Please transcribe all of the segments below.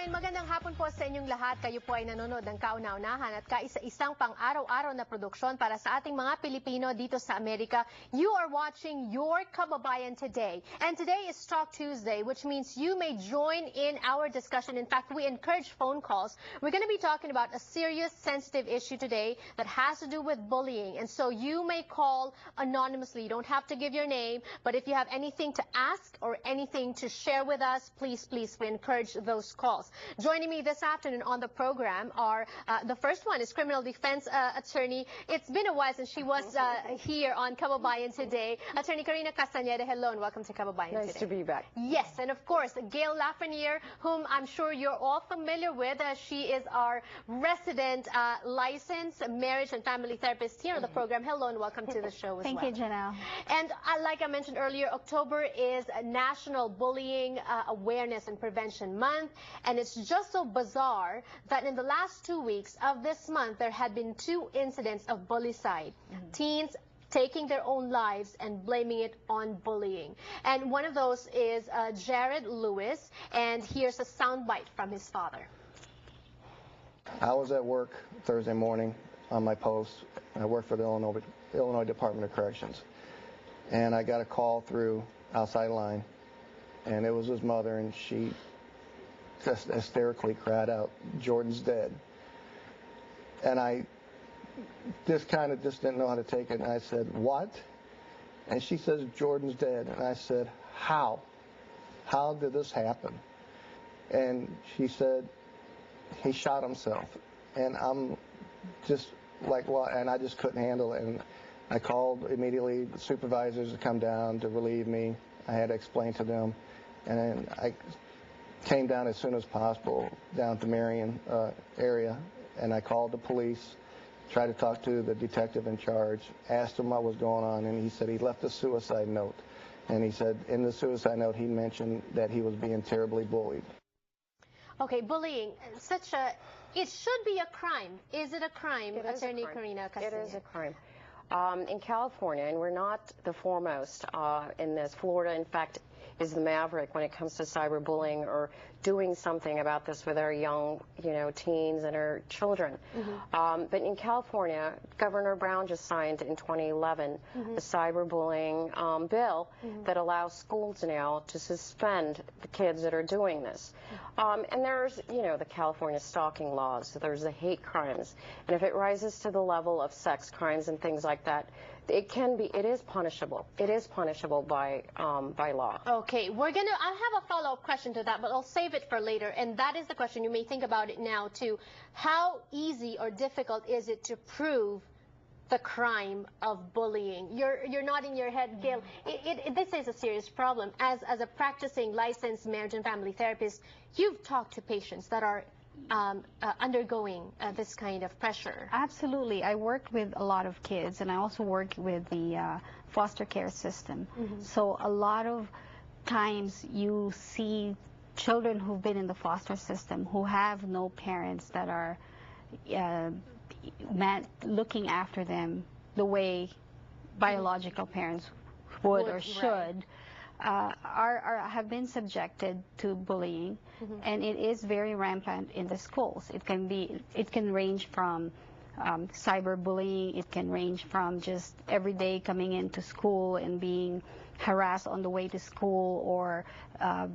kababayan, magandang hapon po sa inyong lahat. Kayo po ay nanonood ng kauna-unahan at kaisa-isang pang-araw-araw na produksyon para sa ating mga Pilipino dito sa Amerika. You are watching Your Kababayan today. And today is Talk Tuesday, which means you may join in our discussion. In fact, we encourage phone calls. We're going to be talking about a serious, sensitive issue today that has to do with bullying. And so you may call anonymously. You don't have to give your name, but if you have anything to ask or anything to share with us, please, we encourage those calls. Joining me this afternoon on the program are, the first one is criminal defense attorney. It's been a while since she was here on Kababayan today. Attorney Karina Castañeda, hello and welcome to Kababayan today. Nice to be back. Yes, and of course, Gail Lafreniere, whom I'm sure you're all familiar with. She is our resident licensed marriage and family therapist here on the program. Hello and welcome to the show as well. Thank you, Janelle. And like I mentioned earlier, October is National Bullying Awareness and Prevention Month, and it's just so bizarre that in the last 2 weeks of this month, there had been 2 incidents of bully-cide. Teens taking their own lives and blaming it on bullying. And one of those is Jared Lewis, and here's a soundbite from his father. I was at work Thursday morning on my post. I work for the Illinois Department of Corrections. And I got a call through outside line, and it was his mother, and she just hysterically cried out, "Jordan's dead." And I just didn't know how to take it, and I said, "What?" And she says, "Jordan's dead." And I said, "How? How did this happen?" And she said, "He shot himself." And I'm just like, well, and I just couldn't handle it. And I called immediately the supervisors to come down to relieve me. I had to explain to them. And then I came down as soon as possible down to Marion area, and I called the police, tried to talk to the detective in charge, asked him what was going on, and he said he left a suicide note. And he said in the suicide note he mentioned that he was being terribly bullied. Okay, bullying, it should be a crime. Is it a crime, Attorney Karina Castañeda? It is a crime. In California, and we're not the foremost in this, Florida, in fact, is the maverick when it comes to cyberbullying or doing something about this with our young, teens and our children. But in California, Governor Brown just signed in 2011 a cyberbullying bill that allows schools now to suspend the kids that are doing this. And there's, the California stalking laws. There's the hate crimes. And if it rises to the level of sex crimes and things like that, it is punishable. It is punishable by law. Okay, I have a follow-up question to that, but I'll save it for later. And that is the question, you may think about it now too. How easy or difficult is it to prove the crime of bullying? You're nodding your head, Gail. This is a serious problem. As a practicing licensed marriage and family therapist, you've talked to patients that are undergoing this kind of pressure. Absolutely. I work with a lot of kids, and I also work with the foster care system. So a lot of times you see children who've been in the foster system who have no parents that are looking after them the way biological parents would or should. Have been subjected to bullying, and it is very rampant in the schools. It can range from cyberbullying. It can range from just every day coming into school and being harassed on the way to school, or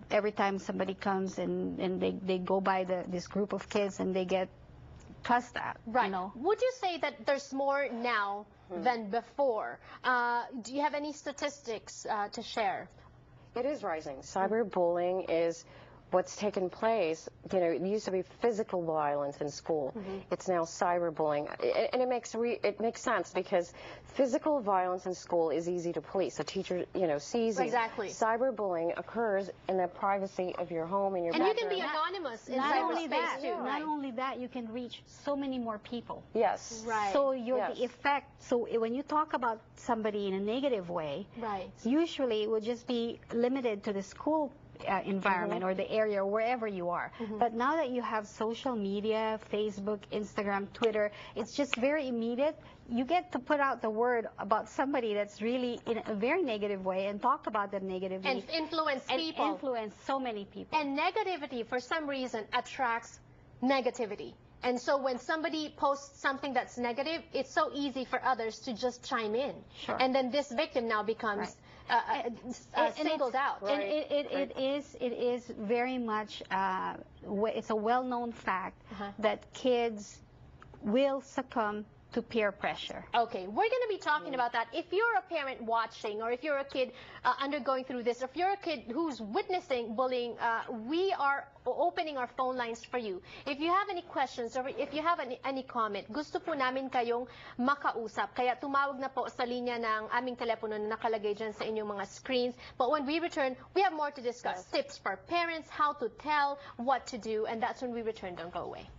every time somebody comes and they go by this group of kids and they get cussed at. Right. Would you say that there's more now than before? Do you have any statistics to share? It is rising. Cyberbullying is what's taken place. It used to be physical violence in school. It's now cyberbullying, and it makes sense because physical violence in school is easy to police. A teacher, sees exactly. Cyberbullying occurs in the privacy of your home and your bedroom. And you can be anonymous in cyberspace too. Not only that, you can reach so many more people. Yes. Right. So the effect. So when you talk about somebody in a negative way, right, usually it would just be limited to the school environment or the area or wherever you are. But now that you have social media, Facebook, Instagram, Twitter, it's just very immediate. You get to put out the word about somebody that's really in a very negative way and talk about them negatively. And influence people. And influence so many people. And negativity, for some reason, attracts negativity. And so when somebody posts something that's negative, it's so easy for others to just chime in. Sure. And then this victim now becomes singled out. And it is very much, it's a well-known fact that kids will succumb to peer pressure. Okay, we're going to be talking about that. If you're a parent watching, or if you're a kid undergoing through this, or if you're a kid who's witnessing bullying, we are opening our phone lines for you. If you have any questions, or if you have any comment, gusto po namin kayong makausap. Kaya tumawag na po sa linya ng aming telepono na nakalagay dyan sa inyong mga screens. But when we return, we have more to discuss. Tips for parents, how to tell, what to do, and that's when we return. Don't go away.